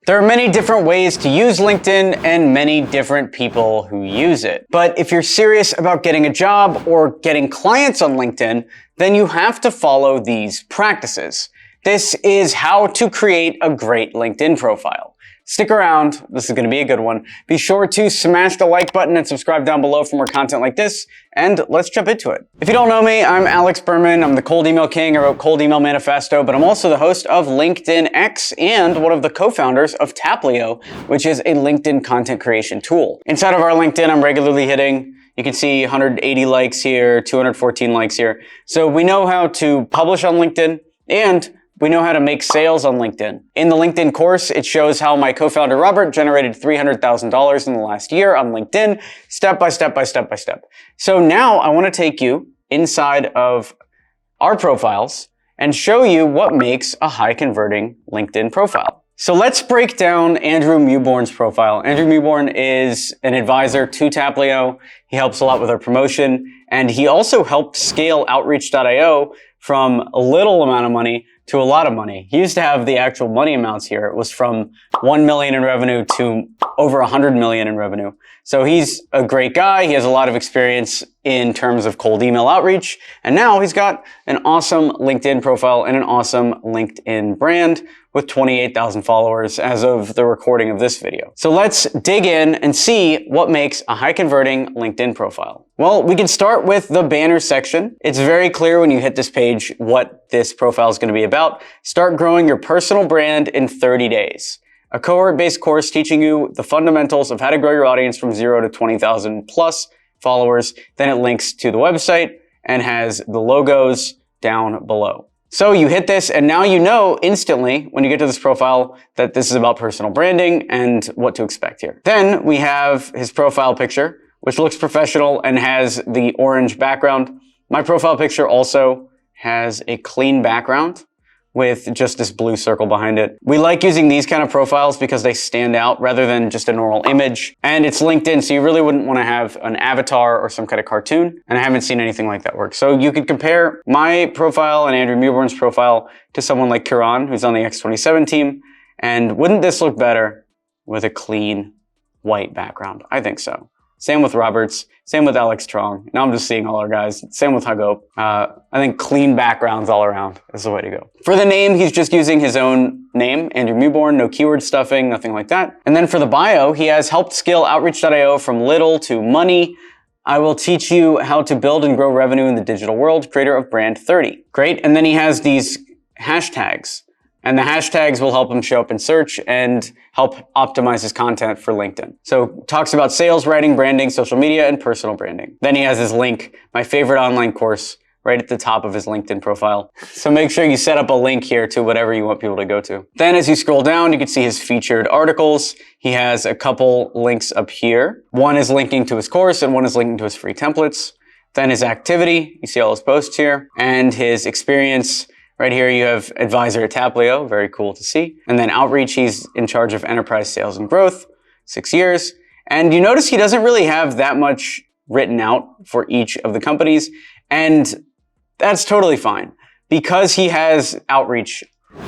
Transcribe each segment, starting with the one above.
There are many different ways to use LinkedIn and many different people who use it. But if you're serious about getting a job or getting clients on LinkedIn, then you have to follow these practices. This is how to create a great LinkedIn profile. Stick around, this is going to be a good one. Be sure to smash the like button and subscribe down below for more content like this, and let's jump into it. If you don't know me, I'm Alex Berman. I'm the Cold Email King. I wrote Cold Email Manifesto, but I'm also the host of LinkedIn X and one of the co-founders of Taplio, which is a LinkedIn content creation tool. Inside of our LinkedIn, I'm regularly hitting, you can see 180 likes here, 214 likes here. So we know how to publish on LinkedIn and we know how to make sales on LinkedIn. In the LinkedIn course, it shows how my co-founder Robert generated $300,000 in the last year on LinkedIn, step by step by step by step. So now I want to take you inside of our profiles and show you what makes a high converting LinkedIn profile. So let's break down Andrew Mewborn's profile. Andrew Mewborn is an advisor to Taplio. He helps a lot with our promotion, and he also helped scale Outreach.io from a little amount of money to a lot of money. He used to have the actual money amounts here. It was from 1 million in revenue to over 100 million in revenue. So he's a great guy. He has a lot of experience in terms of cold email outreach. And now he's got an awesome LinkedIn profile and an awesome LinkedIn brand with 28,000 followers as of the recording of this video. So let's dig in and see what makes a high converting LinkedIn profile. Well, we can start with the banner section. It's very clear when you hit this page what this profile is going to be about. Start growing your personal brand in 30 days. A cohort-based course teaching you the fundamentals of how to grow your audience from 0 to 20,000 plus followers. Then it links to the website and has the logos down below. So you hit this and now you know instantly when you get to this profile that this is about personal branding and what to expect here. Then we have his profile picture, which looks professional and has the orange background. My profile picture also has a clean background with just this blue circle behind it. We like using these kind of profiles because they stand out rather than just a normal image. And it's LinkedIn, so you really wouldn't want to have an avatar or some kind of cartoon. And I haven't seen anything like that work. So you could compare my profile and Andrew Mewborn's profile to someone like Kiran, who's on the X27 team. And wouldn't this look better with a clean white background? I think so. Same with Roberts, same with Alex Trong. Now I'm just seeing all our guys. Same with Hugo. I think clean backgrounds all around is the way to go. For the name, he's just using his own name, Andrew Mewborn, no keyword stuffing, nothing like that. And then for the bio, he has helped scale Outreach.io from little to money. I will teach you how to build and grow revenue in the digital world, creator of Brand 30. Great. And then he has these hashtags. And the hashtags will help him show up in search and help optimize his content for LinkedIn. So talks about sales, writing, branding, social media, and personal branding. Then he has his link, my favorite online course, right at the top of his LinkedIn profile. So make sure you set up a link here to whatever you want people to go to. Then as you scroll down, you can see his featured articles. He has a couple links up here. One is linking to his course and one is linking to his free templates. Then his activity, you see all his posts here, and his experience. Right here you have advisor at Taplio, very cool to see. And then outreach, he's in charge of enterprise sales and growth, 6 years. And you notice he doesn't really have that much written out for each of the companies. And that's totally fine because he has outreach.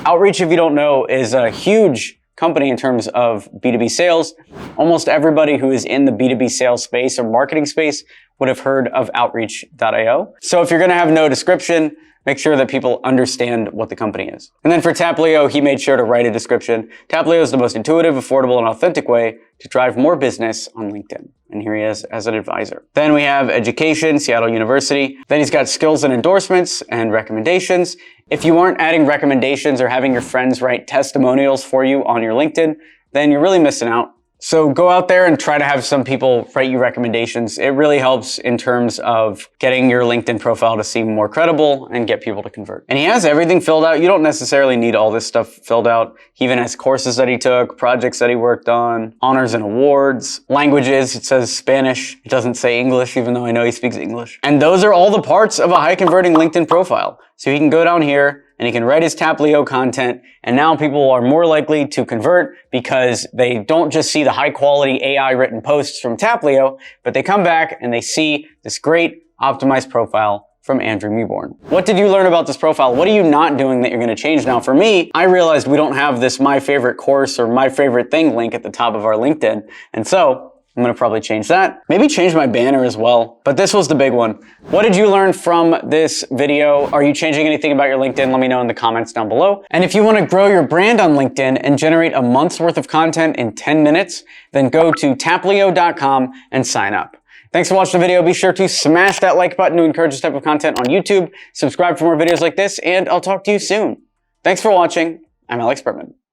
Outreach, if you don't know, is a huge company in terms of B2B sales. Almost everybody who is in the B2B sales space or marketing space would have heard of Outreach.io. So if you're going to have no description, make sure that people understand what the company is. And then for Taplio, he made sure to write a description. Taplio is the most intuitive, affordable, and authentic way to drive more business on LinkedIn. And here he is as an advisor. Then we have education, Seattle University. Then he's got skills and endorsements and recommendations. If you aren't adding recommendations or having your friends write testimonials for you on your LinkedIn, then you're really missing out. So go out there and try to have some people write you recommendations. It really helps in terms of getting your LinkedIn profile to seem more credible and get people to convert. And he has everything filled out. You don't necessarily need all this stuff filled out. He even has courses that he took, projects that he worked on, honors and awards, languages. It says Spanish. It doesn't say English, even though I know he speaks English. And those are all the parts of a high converting LinkedIn profile. So he can go down here and he can write his Taplio content, and now people are more likely to convert because they don't just see the high quality AI written posts from Taplio, but they come back and they see this great optimized profile from Andrew Mewborn. What did you learn about this profile? What are you not doing that you're going to change now? For me, I realized we don't have this my favorite course or my favorite thing link at the top of our LinkedIn. And so I'm going to probably change that. Maybe change my banner as well. But this was the big one. What did you learn from this video? Are you changing anything about your LinkedIn? Let me know in the comments down below. And if you want to grow your brand on LinkedIn and generate a month's worth of content in 10 minutes, then go to taplio.com and sign up. Thanks for watching the video. Be sure to smash that like button to encourage this type of content on YouTube. Subscribe for more videos like this, and I'll talk to you soon. Thanks for watching. I'm Alex Berman.